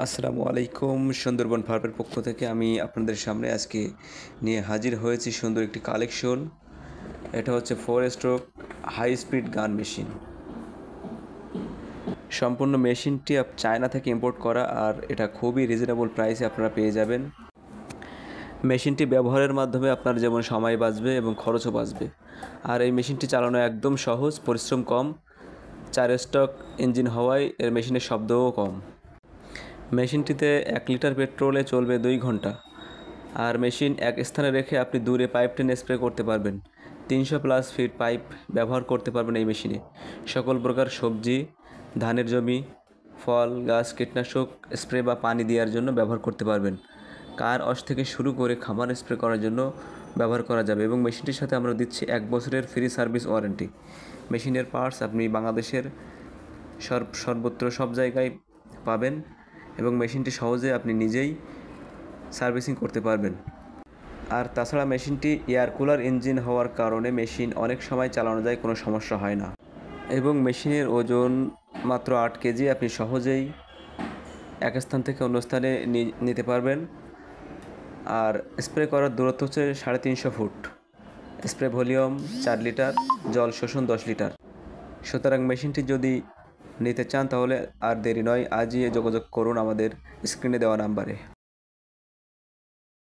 আসসালামু আলাইকুম। সুন্দরবন ফার্মের পক্ষ থেকে আমি আপনাদের সামনে আজকে নিয়ে হাজির হয়েছি সুন্দর একটি কালেকশন। এটা হচ্ছে 4 stroke high speed gun machine. সম্পূর্ণ মেশিনটি চায়না থেকে ইম্পোর্ট করা, আর এটা খুবই রিজনেবল প্রাইসে আপনারা পেয়ে যাবেন। মেশিনটি ব্যবহারের মাধ্যমে আপনার যেমন সময় বাঁচবে এবং খরচও বাঁচবে। আর এই মেশিনটি চালানো একদম সহজ, পরিশ্রম কম, 4 স্ট্রোক ইঞ্জিন হওয়ায় এর মেশিনের শব্দও কম। মেশিনটিতে 1 লিটার পেট্রোলে চলবে 2 ঘন্টা। আর মেশিন এক স্থানে রেখে আপনি দূরে পাইপ টেনে স্প্রে করতে পারবেন। 300+ ফিট পাইপ ব্যবহার করতে পারবেন এই মেশিনে। সকল প্রকার সবজি, ধানের জমি, ফল গাছ কীটনাশক স্প্রে বা পানি দেওয়ার জন্য ব্যবহার করতে পারবেন। কার ওয়াশ থেকে শুরু করে খামার স্প্রে করার জন্য ব্যবহার করা যাবে। এবং মেশিনটির সাথে আমরা দিচ্ছি 1 বছরের ফ্রি সার্ভিস ওয়ারেন্টি। মেশিনের পার্টস আপনি বাংলাদেশের সর্বত্র সব জায়গায় পাবেন এবং মেশিনটি সহজে আপনি নিজেই সার্ভিসিং করতে পারবেন। আর তাছাড়া মেশিনটি এয়ার কুলার ইঞ্জিন হওয়ার কারণে মেশিন অনেক সময় চালানো যায়, কোনো সমস্যা হয় না। এবং মেশিনের ওজন মাত্র 8 কেজি। আপনি সহজেই এক স্থান থেকে অন্য স্থানে নিতে পারবেন। আর স্প্রে করার দূরত্ব হচ্ছে 350 ফুট। স্প্রে ভলিউম 4 লিটার, জল শোষণ 10 লিটার। সুতরাং মেশিনটি যদি নিতে চান তাহলে আর দেরি নয়, আজই যোগাযোগ করুন আমাদের স্ক্রিনে দেওয়া নাম্বারে।